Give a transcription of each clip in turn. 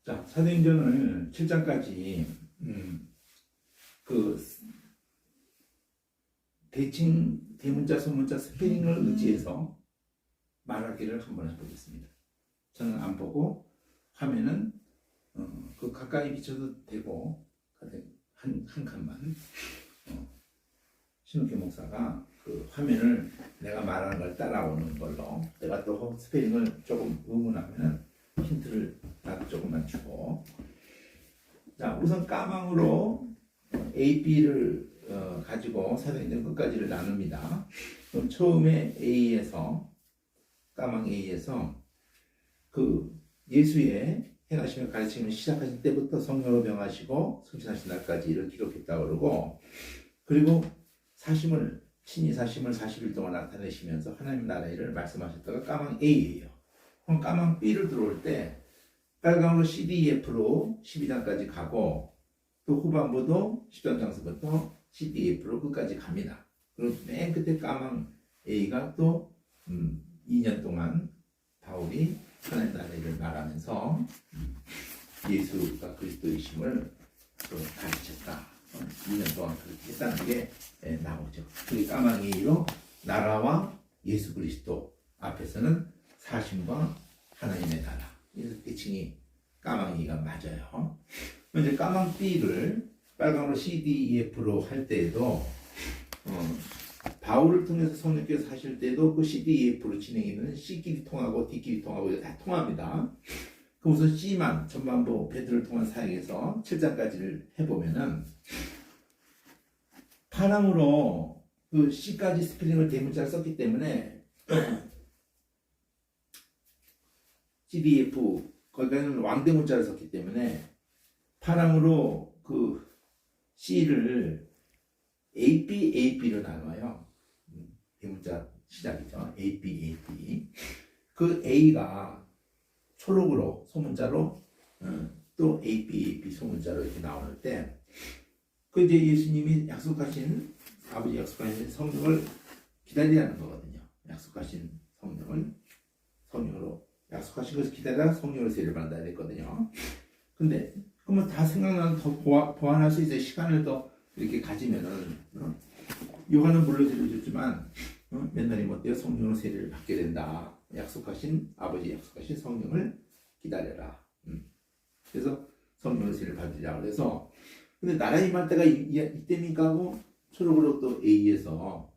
자, 사도행전을 7장까지 그 대칭 대문자 소문자 스페링을 의지해서 말하기를 한번 해보겠습니다. 저는 안 보고 화면은 그 가까이 비춰도 되고 한 칸만 신욱기 목사가 그 화면을 내가 말하는 걸 따라오는 걸로, 내가 또 스페링을 조금 의문하면 힌트를 나도 조금만 주고. 자, 우선 까망으로 A, B를 가지고 사도행전 끝까지를 나눕니다. 그럼 처음에 A에서, 까망 A에서 그 예수의 행하시며 가르치면 시작하신 때부터 성령으로 병하시고 승천하신 날까지 이를 기록했다고 그러고, 그리고 친히 사심을 40일 동안 나타내시면서 하나님 나라의 일을 말씀하셨다가 까망 A예요. 그럼 까망 B를 들어올 때 빨강으로 CDEF로 12장까지 가고, 또 후반부도 13장서부터 CDEF로 끝까지 갑니다. 그리고 맨 끝에 까망 A가 또 2년 동안 바울이 하나님 나라의 일을 말하면서 예수가 그리스도이심을 또 가르쳤다. 2년 동안 그렇게 했다는 게 나오죠. 그게 까망 A로 나라와 예수 그리스도 앞에서는 사심과 하나님의 나라, 이 대칭이 까망 A가 맞아요. 이제 까망 B를 빨강으로 CDEF로 할 때에도 바울을 통해서 성령께서 하실 때도 그 CDEF로 진행이 되는 C끼리 통하고 D끼리 통하고 다 통합니다. 그럼 우선 C만 전반부 베드로를 통한 사역에서 7장까지를 해보면은 파랑으로 그 C까지 스펠링을 대문자를 썼기 때문에 CDF 거기까지는 왕대문자를 썼기 때문에 파랑으로 그 C를 AB로 나눠요. 대문자 시작이죠. AB. 그 A가 초록으로 소문자로 또 AB 소문자로 이렇게 나올 때, 그 이제 예수님이 약속하신, 아버지 약속하신 성령을 기다리라는 거거든요. 약속하신 성령으로 약속하신 것을 기다려 성령을 세례를 받는다 했거든요. 근데 그러면 다 생각나는 더 보완할 수 있어요. 시간을 더 이렇게 가지면은 요한은 물로 세례를 줬지만 맨날이 못되어 성령으로 세례를 받게 된다. 약속하신 아버지 약속하신 성령을 기다려라. 그래서 성령으로 세례를 받으려고 해서, 근데 나라 임할 때가 이때입니까 하고 초록으로 또 A에서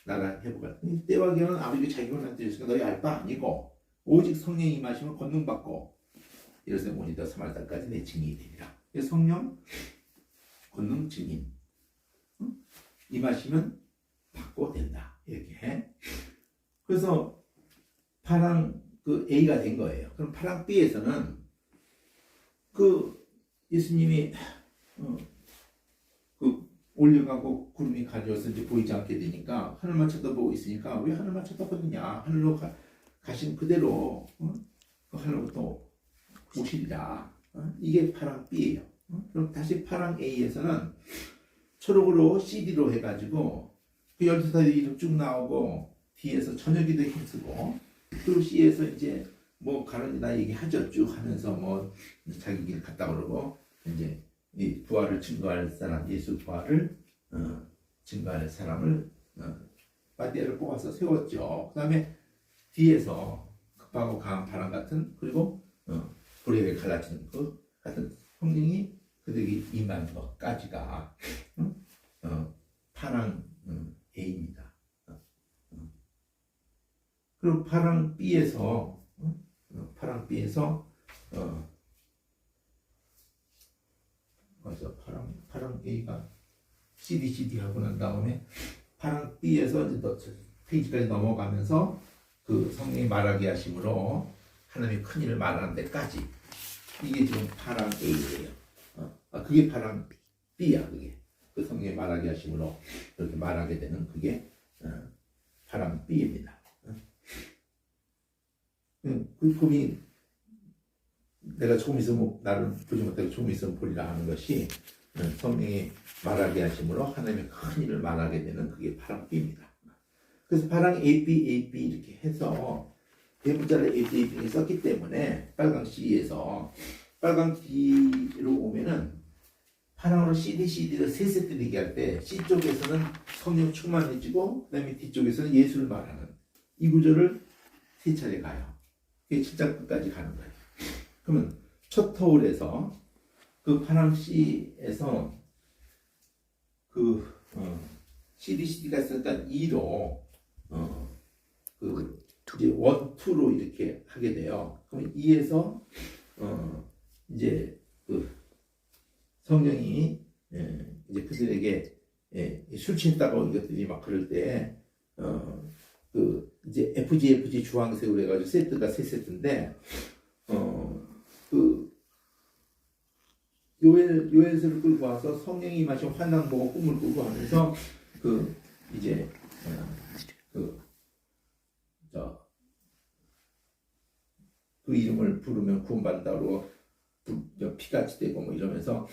나라 회복할 때와 기한은 아버지가 자기가 나타내셨으니까 너희 알 바 아니고 오직 성령이 임하시면 권능받고 이래서 오니더 3월달까지 내 증인이 되리라. 성령 권능 증인 임하시면 받고 된다. 이렇게 해. 그래서 파랑 그 A가 된 거예요. 그럼 파랑 B에서는 그 예수님이 그 올려가고 구름이 가려서 이제 보이지 않게 되니까 하늘만 쳐다보고 있으니까 왜 하늘만 쳐다보느냐, 하늘로 가신 그대로 그 하늘로 또 오시리라. 이게 파랑 B예요. 그럼 다시 파랑 A에서는 초록으로 CD로 해가지고 그 12사도 이름 쭉 나오고 D에서 저녁이도 힘쓰고, 또 C에서 이제 뭐 가는이나 얘기하죠. 쭉 하면서 뭐 자기 길 갔다 오르고 이제 이 부활을 증거할 사람, 예수 부활을 증거할 사람을 빠띠아를 뽑아서 세웠죠. 그 다음에 뒤에서 급하고 강한 바람 같은, 그리고 불에게 갈라지는 것 같은 성령이 그들에게 임한 것까지가 파랑 A입니다. 그리고 파랑 B에서 파랑 A가 CD 하고 난 다음에 파랑 B에서 이제 페이지까지 넘어가면서 그 성령이 말하게 하심으로 하나님의 큰 일을 말하는 데까지, 이게 지금 파랑 A예요. 그게 파랑 B야. 그게 그 성령이 말하게 하심으로 그렇게 말하게 되는 그게 파랑 B입니다. 그 꿈이 내가 조금 있으면 나를 보지 못하고 조금 있으면 보리라 하는 것이 성령이 말하게 하심으로 하나님의 큰 일을 말하게 되는 그게 파랑 B입니다. 그래서 파랑 AB 이렇게 해서 대문자를 AB 썼기 때문에 빨강 C에서 빨간 D로 오면은 파랑으로 CD를 세 세트를 얘기할 때 C 쪽에서는 성령 충만해지고 그다음에 D 쪽에서는 예수를 말하는 이 구조를 세 차례 가요. 그게 7장까지 가는 거예요. 그러면 첫 터울에서 그 파랑 C에서 그 CD가 있으니까 2로 그 이제 1, 2로 이렇게 하게 돼요. 그럼 2에서 이제 그 성령이 이제 그들에게 술 취했다고 이것들이 막 그럴 때 그 이제 FG 주황색으로 해가지고 세트가 세 세트인데 그 요엘서를 끌고 와서 성령이 마신 환난 보고 꿈을 꾸고 하면서 그 이제 그 이름을 부르면 구원받는다고 피같이 되고 뭐 이러면서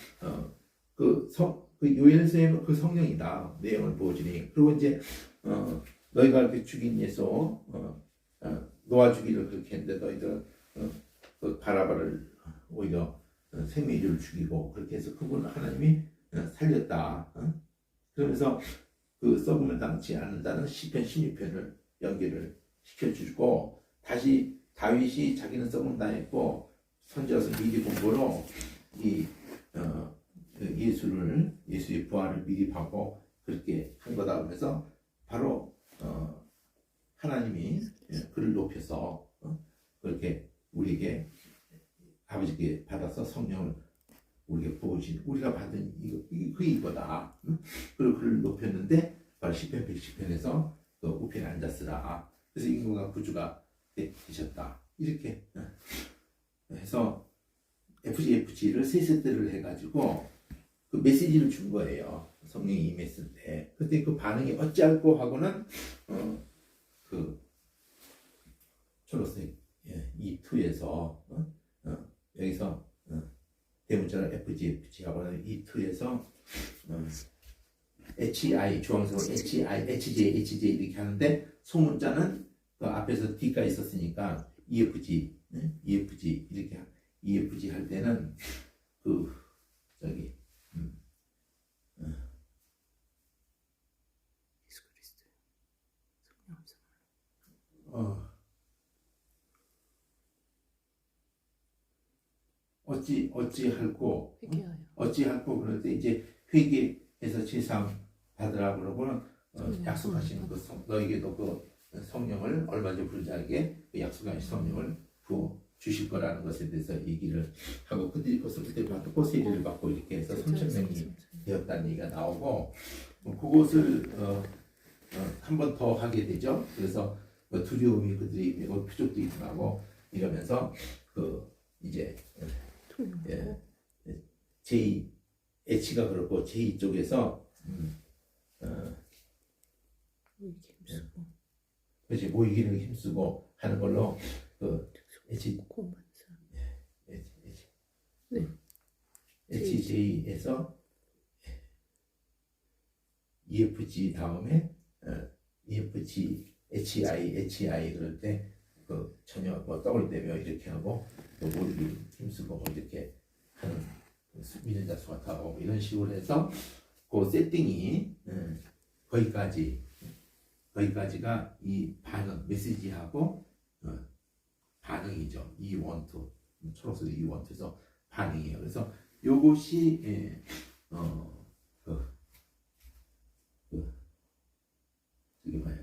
그 요엘서에는 그 성령이다 내용을 보여주니 그리고 이제 너희가 이렇게 죽인 예수 노아 죽이를 그렇게 했는데 너희들은 그 바라바를 오히려 생명을 죽이고 그렇게 해서 그분 하나님이 살렸다. 그러면서 그 썩음을 당치 않는다는 시편 16편을 연결을 시켜주고 다시 다윗이 자기는 썩음 당했고 선지자서 미리 공부로 이 예수의 부활을 미리 받고 그렇게 한 거다 하면서 바로 하나님이 그를 높여서 그렇게 우리에게 아버지께 받아서 성령을 우리에게 부어주신 우리가 받은 이거다. 그리고 그를 높였는데 바로 시편 110편에서 그 우편에 앉았으라. 그래서 인구가 구주가 되셨다. 이렇게 해서 FG를 세 세트를 해가지고 그 메시지를 준 거예요. 성령이 임했을 때. 그때 그 반응이 어찌할꼬 하고는 그 초록색 E2에서 여기서 대문자를 FG 하고는 E2에서 HI 주황색으로 HJ 이렇게 하는데 소문자는 그 앞에서 D가 있었으니까 EFG 이렇게 할 때는 그 저기 예수 그리스도 성령 어찌할꼬 회개하여 어찌할꼬 그럴 때 이제 회개해서 제사함 받으라 그러고는 약속하시는 그 너에게도 그 성령을 얼마 전에 부르자에게 그 약속하신 성령을 부어 주실 거라는 것에 대해서 얘기를 하고 그들이 그때 받고 세례를 받고 이렇게 해서 3,000명이 되었다는 얘기가 나오고 그것을 한 번 더 하게 되죠. 그래서 두려움이 그들이 매우 표적도 일어나고 이러면서 그 이제 제2 H가 그렇고 제2 쪽에서 그렇지 모이기를 힘쓰고 하는 걸로 그 HJ에서 EFG 다음에 EFG HI 그럴 때 그 전혀 뭐 떡을 내며 이렇게 하고 또 모이기를 힘쓰고 이렇게 하는 믿는 자 수하고 이런 식으로 해서 그 세팅이 거기까지가 이 반응 메시지하고 반응이죠. E12 초록색 E12에서 반응이에요. 그래서 요것이 이게 뭐예요?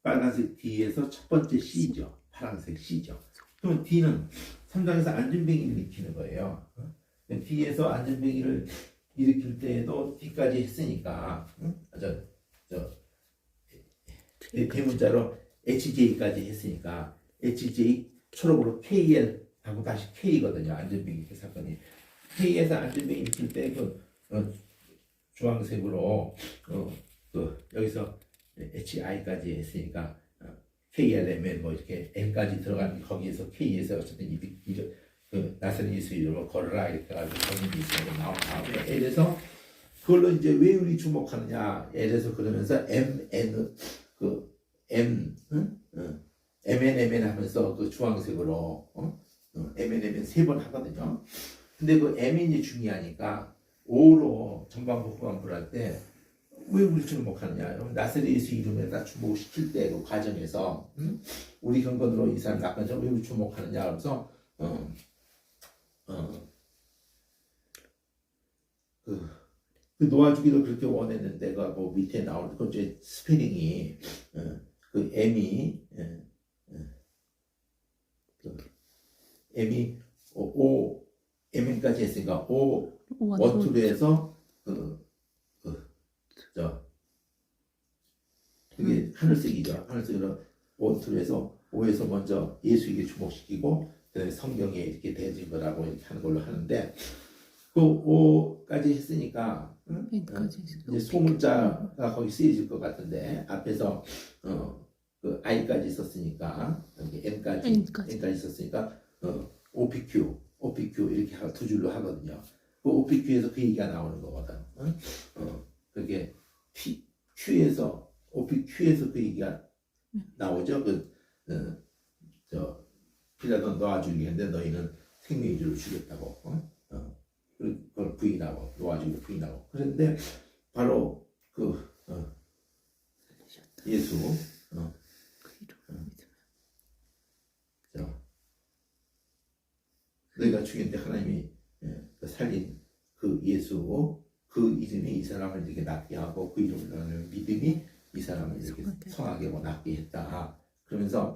빨간색 D에서 첫 번째 C죠. 파란색 C죠. 그럼 D는 3장에서 안전뱅이를 일으키는 거예요. D에서 안전뱅이를 일으킬 때에도 D까지 했으니까 대문자로 HJ까지 했으니까 HJ 초록으로 KL 하고 다시 K거든요. 안전뱅이 사건이 K에서 안전뱅이 일으킬 때 주황색으로 여기서 HI까지 했으니까 KLMN 뭐 이렇게 N까지 들어가는 거기에서 K에서 어쨌든 나사렛 예수 이름으로 걸어라 이렇게 해가지고 거기 있으면 나온 다음에 L에서 그걸로 이제 왜 우리 주목하느냐 L에서 그러면서 MN MN 하면서 그 주황색으로 MNM은 3번 하거든요. 근데 그 M이 중요하니까 O로 전반부 후반부를 할 때 왜 우리 주목하느냐? 나사렛 예수 이름에다 주목시킬 때 그 과정에서 우리 근거로 이 사람 낙관자 왜 주목하느냐? 그래서 그 놓아주기도 그렇게 원했는데 그 밑에 나오는 그 이제 스페링이 그 M이 M이 O M까지 했으니까 O 원투로 해서 그게 하늘색이죠. 하늘색으로 원투로 해서 O에서 먼저 예수에게 주목시키고 그다음에 성경에 이렇게 대해진 거라고 이렇게 하는 걸로 하는데 그 O까지 했으니까 이제 소문자가 거기 쓰여질 것 같은데 앞에서 그 I까지 있었으니까 여기 N까지 있었으니까 OPQ 이렇게 두 줄로 하거든요. 그 OPQ에서 그 얘기가 나오는 거거든. 그게 Q에서 OPQ에서 그 얘기가 나오죠. 필라도 놓아주기 했는데 너희는 생명의주를 주겠다고. 그걸 부인하고 놓아주고 부인하고. 그런데 바로 예수 너희가 죽였는데 하나님이 살린 그 예수 그 이름이 이 사람을 이렇게 낫게 하고 그 이름을 하는 믿음이 이 사람을 이렇게 성하게 하고 낫게 했다. 그러면서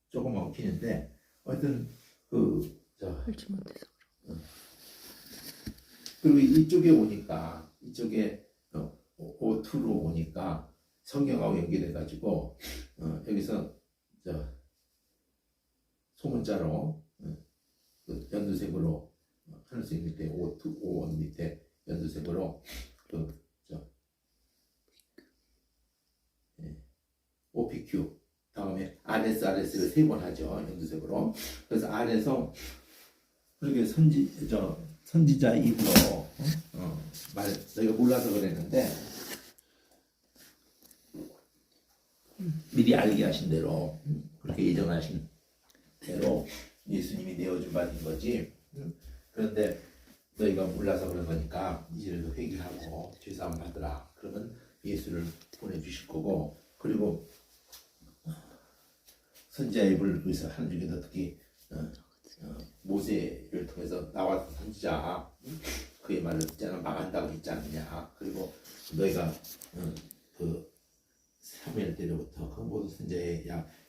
조금 엉키는데 하여튼 그리고 이쪽에 오니까 이쪽에 O2로 오니까 성경하고 연결해 가지고 여기서 소문자로 연두색으로 하늘색 밑에 O1 밑에 연두색으로 OPQ 다음에 RS를 3번 하죠. 연두색으로. 그래서 R에서 그렇게 선지자 입으로 너희가 몰라서 그랬는데 미리 알게 하신 대로 그렇게 예정하신 대로 예수님이 내어준 바인 거지. 그런데 너희가 몰라서 그런 거니까 이제라도 회개하고 죄사함 받으라. 그러면 예수를 보내주실 거고 그리고 선지자 입을 위해서 하는 중에도 특히 모세를 통해서 나와서 선지자 그의 말을 듣지 않으면 망한다고 했지 않느냐. 그리고 너희가 그 사무엘 때로부터 그 모든 선지자의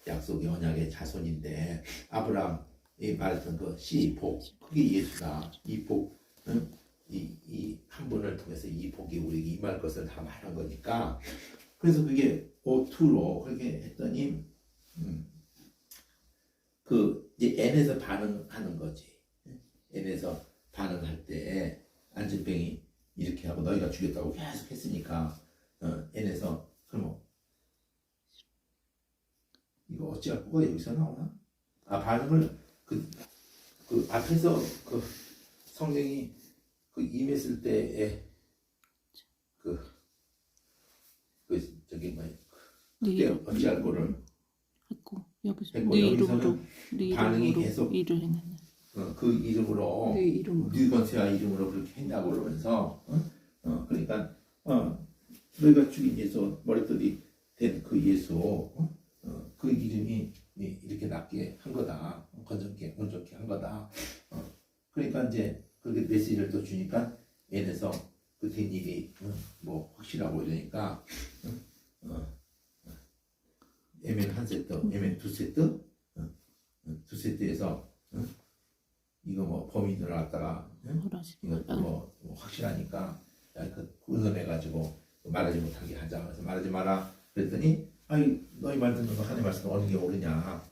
약속의 언약의 자손인데 아브라함이 말했던 그 씨 복 그게 예수다. 이 복 이 한 분을 통해서 이 복이 우리에게 임할 것을 다 말한 거니까 그래서 그게 O2로 그렇게 했더니 그 이제 N에서 반응하는 거지. N에서 반응할 때 안진병이 이렇게 하고 너희가 죽였다고 계속 했으니까 N에서 그럼 이거 어찌할 거가 여기서 나오나? 반응을 그 앞에서 그 성령이 그 임했을 때에 저기 뭐야 그때 어찌할 거를 했고 여기서 했고, 네 여기서는 이름으로 반응이 계속 일을 했는데 그 이름으로 네 이름으로 뉴건세와 이름으로 그렇게 했다고 그러면서 그러니까 너희가 죽인 예수 머리털이 된 그 예수 그 이름이 이렇게 낫게 한 거다. 온전케 한 거다. 그러니까 이제 그렇게 메시지를 또 주니까 얘네서 그 된 일이 뭐 확실하고 이러니까 MN 한 세트, MN 두 세트, 두 세트에서 이거 뭐 범인을 갖다가 이거 뭐 확실하니까 그 의논해가지고 말하지 못하게 하자. 그래서 말하지 마라. 그랬더니 아니 너희 말 듣는 거 하나님 말씀 어느 게 옳으냐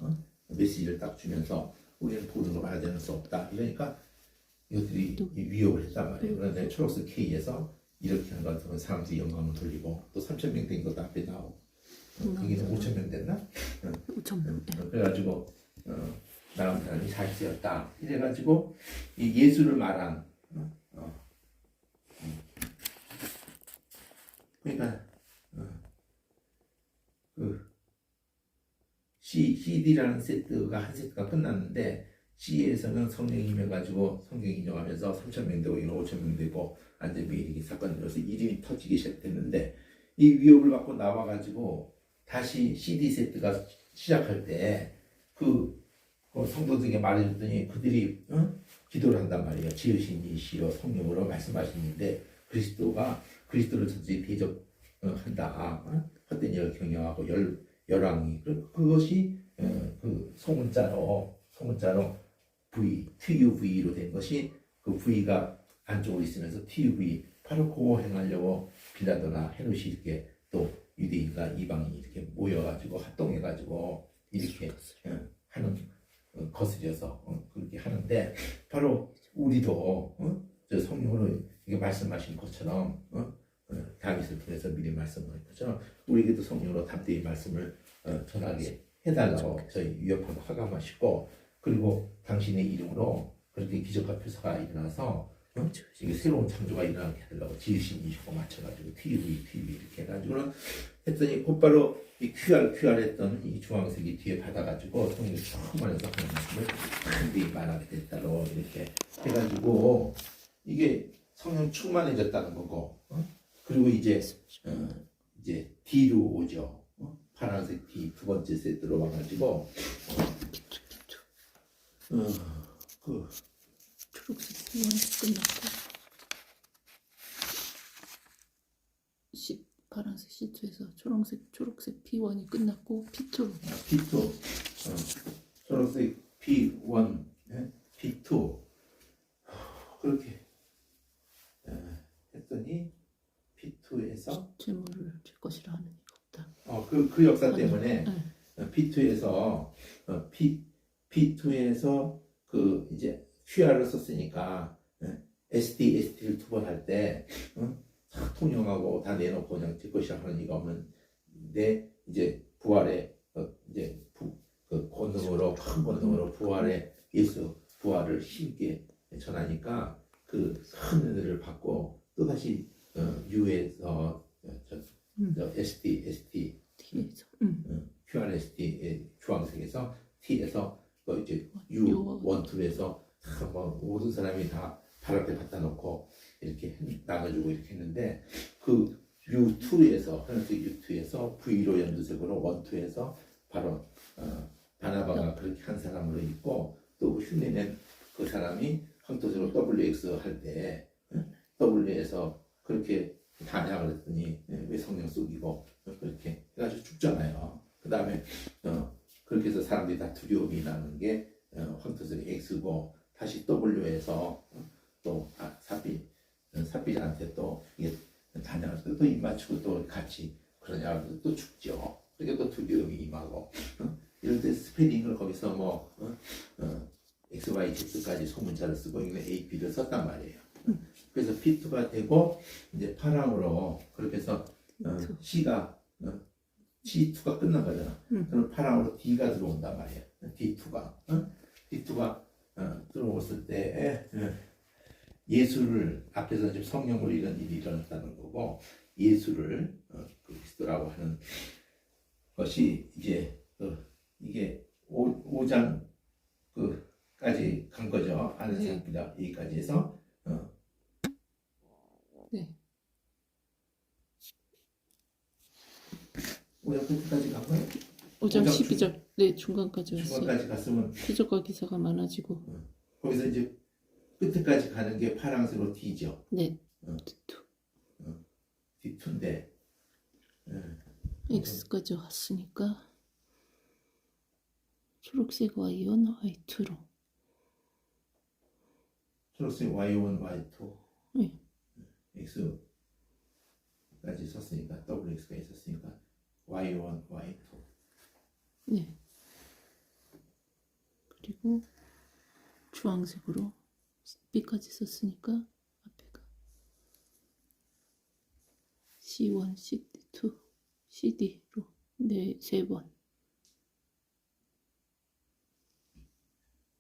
메시지를 딱 주면서 우리는 모든 걸 말하지 않을 수 없다. 이러니까 이것들이 위협을 했단 말이에요. 그런데 초록색 K에서 이렇게 하는 것 같으면 사람들이 영감을 돌리고 또 3,000명 된 것도 앞에 나오고 거기는 5,000명 됐나? 5,000명. 그래가지고 나간 사람이 40세였다. 이래가지고 이 예수를 말한 그러니까 그 CD라는 세트가 한 세트가 끝났는데 C에서는 성령이 임해가지고 성경 인용하면서 3,000명 되고 이런 5,000명 되고 완전 미리 사건이 일어서 이름이 터지기 시작했는데 이 위협을 받고 나와가지고 다시 CD 세트가 시작할 때그 성도들에게 말해줬더니 그들이 기도를 한단 말이에요. 지으신 이시여 성령으로 말씀하시는데 그리스도를 전지 대접한다. 헛된 일 경영하고 열왕이 그것이 그 소문자로 TUV로 된 것이 그 V가 안쪽으로 있으면서 TUV 바로 그거 행하려고 빌라도나 헤롯이 이렇게 또 유대인과 이방인이 이렇게 모여가지고 합동해가지고 이렇게 하는 거스려서 그렇게 하는데 바로 우리도 저 성령으로 이게 말씀하신 것처럼 다윗을 통해서 미리 말씀하신 것처럼 우리에게도 성령으로 담대히 말씀을 전하게 해달라고 저희 위협하고 하감하시고 그리고 당신의 이름으로 그렇게 기적과 표사가 일어나서 이게 새로운 창조가 일어나게 해달라고 지으신 이시고 맞춰가지고 TV 이렇게 해가지고는 했더니 곧바로 이 QR 했던 이 주황색이 뒤에 받아가지고 성령이 충만해서 하는 말씀을 담대히 말하게 됐다로 이렇게 해가지고 이게 성령 충만해졌다는 거고 그리고 이제 D로 오죠. 파란색 D 두 번째 세트로 와가지고 그 초록색 P1 끝났고 파란색 C2에서 초록색 P1이 끝났고 P2 초록색 P1 P2 그렇게 했더니 P2에서 재물을 줄 것이라 하는 이가 없다. 그 역사 때문에 P2에서 P2에서 그 이제 QR을 썼으니까 ST를 두 번 할 때 통용하고 다 내놓고 그냥 제 것이라 하는 이가 없는데 이제 부활의 이제 그 권능으로 큰 권능으로 부활의 예수 부활을 힘있게 전하니까 그 큰 은혜를 받고 또 다시 U에서 ST T에서 QRST 주황색에서 T에서 또 이제 U12에서 모든 사람이 다 발 앞에 갖다 놓고 이렇게 나눠주고 이렇게 했는데 그 U2에서 하늘색 U2에서 V로 연두색으로 1,2에서 바로 바나바가 그렇게 한 사람으로 있고 또 흉내낸 그 사람이 황토색으로 WX 할 때 W에서 그렇게 단양을 했더니 왜 성령 속이고 그렇게 해가지고 죽잖아요. 그 다음에 그렇게 해서 사람들이 다 두려움이 나는 게 황토색 X고 다시 W에서 또 삽비한테 또 이게 단양을 또 입 맞추고 또 같이 그러냐 또 죽죠. 그러니까 또 두려움이 임하고 이럴 때 스페링을 거기서 뭐 X, Y, Z까지 소문자를 쓰고 이거 A, B를 썼단 말이에요. 그래서 P2가 되고 이제 파랑으로 그렇게 해서 C가 C2가 끝난 거잖아. 그럼 파랑으로 D가 들어온단 말이에요. D2가 들어왔을 때 예수를 앞에서 지금 성령으로 이런 일이 일어났다는 거고 예수를 그리스도라고 하는 것이 이제 이게 5장 까지 간 거죠. 안에서입니다. 여기까지 해서 네. 5장 끝까지 간 거예요? 5장 12절 네 중간까지 왔어요. 중간까지 갔으면 표적과 기사가 많아지고 거기서 이제 끝까지 가는 게 파랑색으로 D죠. 네 D2인데 X까지 왔으니까 초록색 Y1 Y2로 초록색 Y1, Y2 네. X까지 썼으니까 WX가 있었으니까 Y1, Y2 네. 그리고 주황색으로 B까지 썼으니까 앞에가 C1, CD2, CD로 네, 3번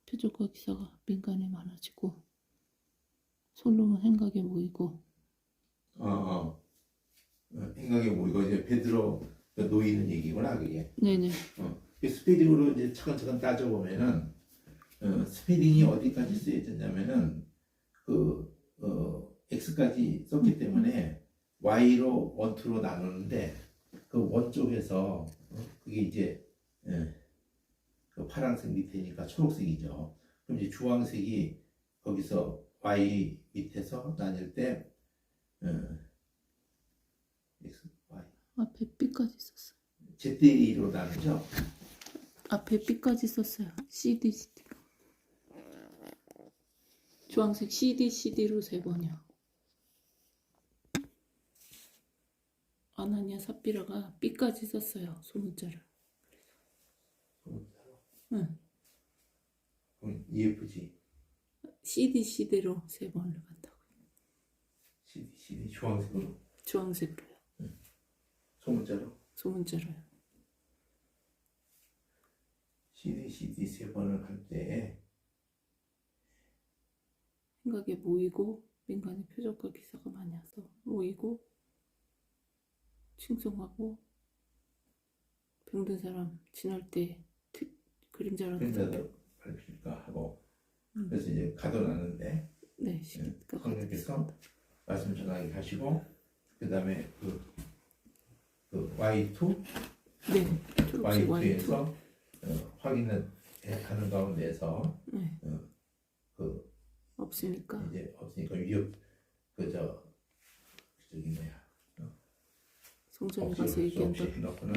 표적과 기사가 민간에 많아지고 솔로몬 행각에 모이고 행각에 모이고 이제 베드로 놓이는 얘기구나 그게. 네네 스페링으로 이제 차근차근 따져보면은 스페링이 어디까지 쓰여졌냐면은 x까지 썼기 때문에 y로 원투로 나누는데 그 원 쪽에서 그게 이제 그 파란색 밑에니까 초록색이죠. 그럼 이제 주황색이 거기서 y 밑에서 나뉠 때 x, y, 앞에 B까지 썼어요. z로 나누죠. 앞에 B까지 썼어요. CD, CD로. 주황색 CD, CD로 3번이요. 아나니아 삽비라가 B까지 썼어요. 소문자를. 응. 그럼 EFG, CD, CD로 3번을 간다고. CD 주황색으로 주황색으로요. 소문자로 소문자로요. CD 세 번을 할 때 생각에 모이고 민간의 표적과 기사가 많이 와서 모이고 칭송하고 병든 사람 지날 때 그림자로 그림자도 밟힐까 하고 그래서 이제 가둬놨는데 네, 시기가 성령께서 말씀 전하게 하시고 그 다음에 그 Y2 네, 초록색 Y2 Y2에서 확인을 하는 가운데서 네, 그 없으니까 이제 없으니까 위협 저기 뭐야 성전에 가서 없이 얘기한다. 해놓고는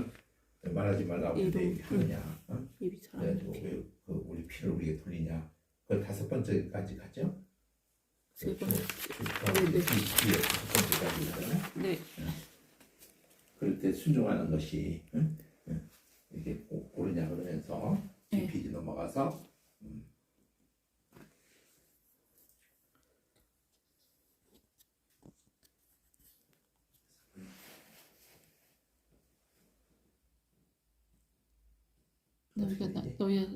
말하지 말라고 이름, 왜 하느냐 입이 잘 안 그래가지고 먹혀. 왜 우리 피를 우리에게 돌리냐 그 5번째까지 갔죠? 세 번. 네. 뒤에 5번째까지 네, 그럴 때 순종하는 것이 이렇게 옳으냐 그러면서 네. GPG 넘어가서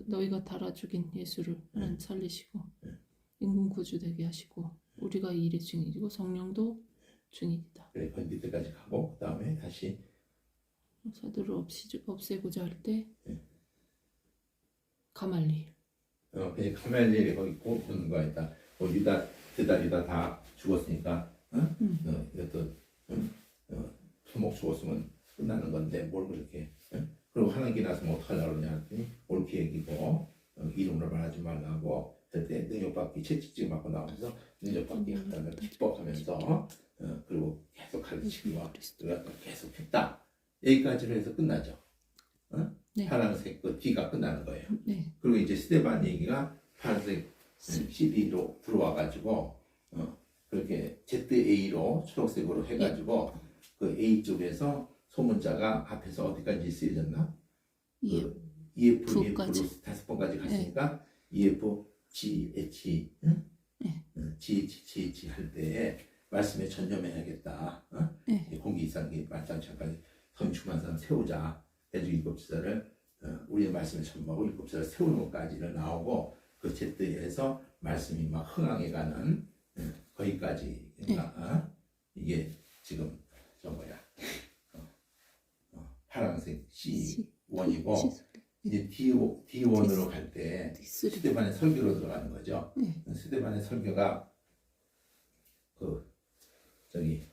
너희가 달아 죽인 예수를 하나님 살리시고 인군 구주되게 하시고 우리가 이 일의 증인이고 성령도 증인이다. 그래 그 밑에까지 가고 그 다음에 다시 사도를 없애고자 할 때 가말리엘 그냥 카멜리엘이 거기 꼭 붙는 거야 일단 유다 유다 다 죽었으니까 이것도 토목 죽었으면 끝나는 건데 뭘 그렇게 그리고 하나님께 나서면 어떡하려고 그러냐 했더니 옳게 얘기고 이름으로 말하지 말라고 그때 능력받기 채찍질 맞고 나오면서 능력받기 하다는 기뻐하면서 그리고 계속 가르치기와 계속 했다 여기까지로 해서 끝나죠. 네. 파란색 그 D가 끝나는 거예요. 네. 그리고 이제 스테반 얘기가 파란색 CD로 들어와가지고 그렇게 ZA로 초록색으로 해가지고 그 A 쪽에서 소문자가 앞에서 어디까지 쓰여졌나? EF로 F까지. 5번까지 갔으니까 EF, GH, GH 할 때 말씀에 전념해야겠다. 공기 이상기 만장창까지 건축한 사람 세우자. 해주 7지사를 우리의 말씀에 전무하고 7지사를 세우는 것까지는 나오고 그 제때에서 말씀이 막 흥황해가는 거기까지 그러니까 이게 지금 저 뭐야 파란색 C1이고 이제 D1으로 갈 때 스데반의 설교로 들어가는 거죠. 스데반의 설교가 그 저기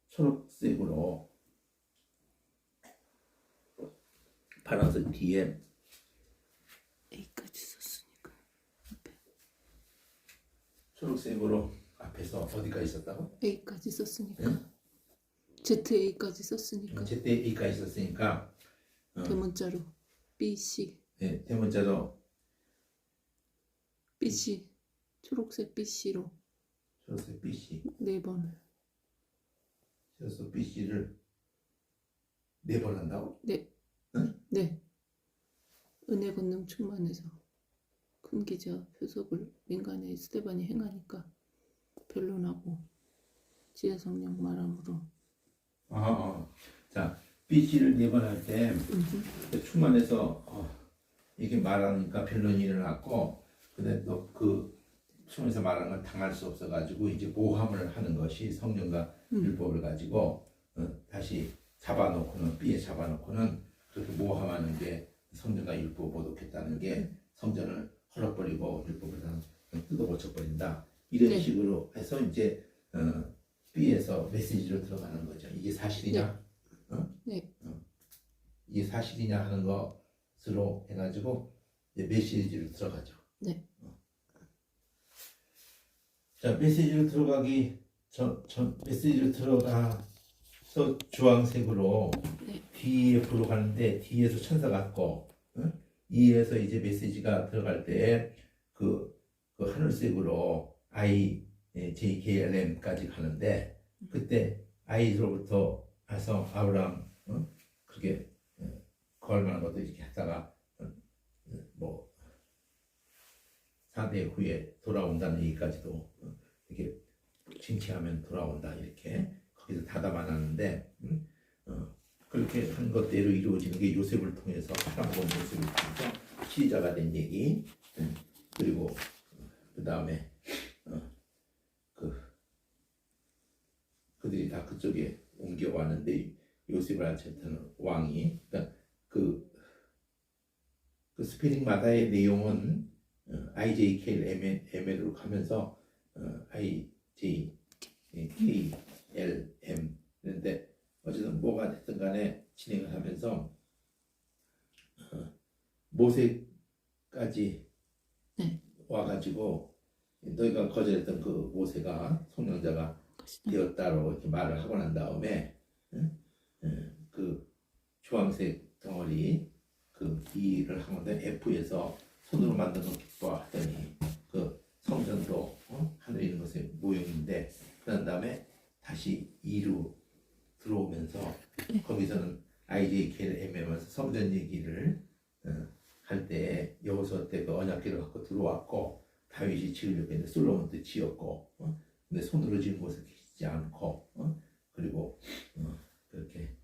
초록색으로 파란색 뒤에 A까지 썼으니까 앞에 초록색으로 앞에서 어디까지 있었다고? A까지 썼으니까 ZA까지 썼으니까 ZA까지 있었으니까 대문자로 BC 네, 대문자로 BC 초록색 BC로 초록색 BC 4번을 그래서 BC를 4번 한다고? 네. 응? 네. 은혜 권능 충만해서 큰 기자 표석을 민간의 스데반이 행하니까 변론하고 지혜 성령 말함으로 자 BC를 4번 할 때 충만해서 이렇게 말하니까 변론이 일어났고 근데 또 그 충만해서 말하는 걸 당할 수 없어가지고 이제 모함을 하는 것이 성령과 율법을 가지고 다시 잡아놓고는 B에 잡아놓고는 그렇게 모함하는 게 성전과 율법 모독했다는 게 성전을 헐렁버리고 율법을 다 뜯어고쳐버린다. 이런 네. 식으로 해서 이제 B에서 메시지로 들어가는 거죠. 이게 사실이냐? 네. 이게 사실이냐 하는 것으로 해가지고 이제 메시지로 들어가죠. 네. 자, 메시지로 들어가기 메시지로 들어가서 주황색으로 네. DF로 가는데 D에서 천사 같고 E에서 이제 메시지가 들어갈 때 그 하늘색으로 I, J, K, L, M까지 가는데 그때 I로부터 해서 아브라함 그렇게 거할 만한 것도 이렇게 하다가 뭐 4대 후에 돌아온다는 얘기까지도 이렇게 징치하면 돌아온다 이렇게 거기서 다담아놨는데 그렇게 한 것대로 이루어지는 게 요셉을 통해서 팔아먹은 요셉을 통해서 시리자가 된 얘기 그리고 그 다음에 그들이 다 그쪽에 옮겨왔는데 요셉을 아체트는 왕이 그러니까 그 스페링마다의 내용은 IJKLM으로 가면서 IJ K L M 그런데 어쨌든 뭐가 됐든 간에 진행을 하면서 모세까지 네. 와가지고 너희가 거절했던 그 모세가 성령자가 되었다고 이렇게 말을 하고 난 다음에 그 주황색 덩어리 그 E를 한 건데 F에서 손으로 만든 걸 기뻐하더니 그 성전도 하늘에 있는 것의 모형인데 그런 다음에 다시 E로 들어오면서 거기서는 IJKLM에서 성전 얘기를 할 때 여호수아 때 그 언약궤를 갖고 들어왔고 다윗이 지으려고 했는데 솔로몬도 지었고 근데 손으로 지은 곳을 짓지 않고 그리고 그렇게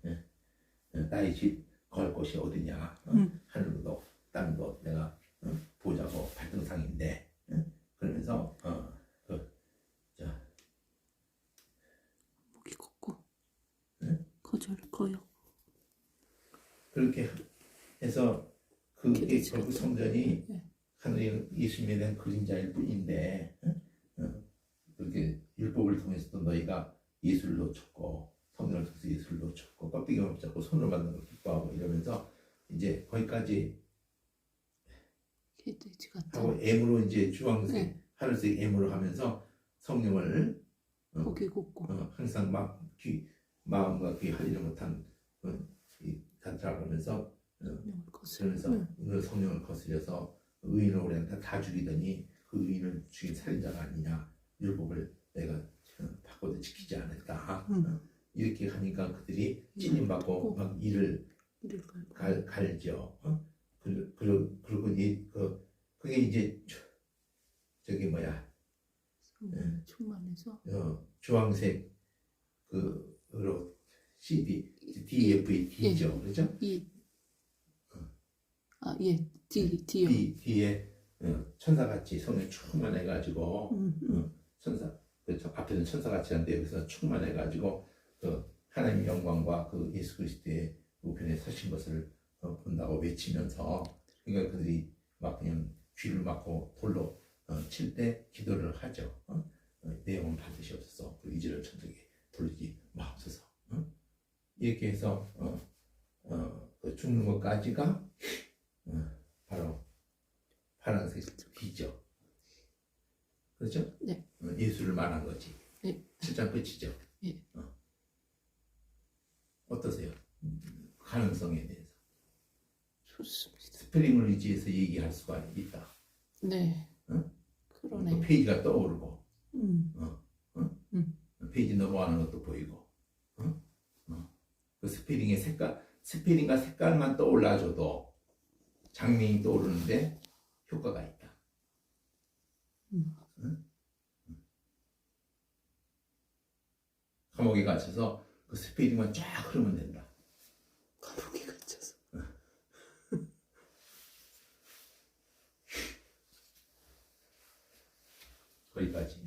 나의 집 거할 곳이 어디냐 하늘도 땅도 내가 보자고 발등상인데 그러면서 목이 걷고 거요. 그렇게 해서 그게 기도지 결국 같죠. 성전이 네. 하늘의 예수님에 대한 그림자일 뿐인데 그렇게 율법을 통해서도 너희가 예수를 놓쳤고 성전을 통해서 예수를 놓쳤고 껍데기만 붙잡고 손으로 만든 걸 기뻐하고 이러면서 이제 거기까지 기도지 같죠. 하고 M으로 이제 주황색 네. 하늘색 M으로 하면서 성령을 목이 걷고 항상 마음과 귀 하리를 못한 단타하면서 그러면서 그 성령을 거스려서 의인을 우리한테 다 죽이더니 그 의인을 죽인 살인자가 아니냐 율법을 내가 바꿔도 지키지 않았다 이렇게 하니까 그들이 찔림받고 막 이를 갈죠 그리고 그게 이제 저기 뭐야 충만해서 주황색 그로 CD, DF의 D죠, 그렇죠? D요. D에 천사같이 성령 충만해가지고 천사 그렇죠 앞에는 천사같이 한데 여기서 충만해가지고 그 하나님 영광과 그 예수 그리스도의 우편에 서신 것을 본다고 외치면서 그러니까 그들이 막 그냥 귀를 막고 돌로 칠 때 기도를 하죠. 내용은 반드시 없어서 그 이지를 천국에 돌리지 마옵소서. 이렇게 해서 그 죽는 것까지가 바로 파란색 D죠. 그렇죠? 네. 예수를 말한 거지. 네. 7장 끝이죠. 네. 어떠세요? 가능성에 대해서. 좋습니다. 스프링을 의지해서 얘기할 수가 있다. 네. 그러네. 또 페이지가 떠오르고, 페이지 넘어가는 것도 보이고, 그 스페링의 스페링과 색깔만 떠올라줘도 장면이 떠오르는데 효과가 있다. 감옥에 갇혀서 그 스페링만 쫙 흐르면 된다. 감옥에 갇혀서. 거기까지.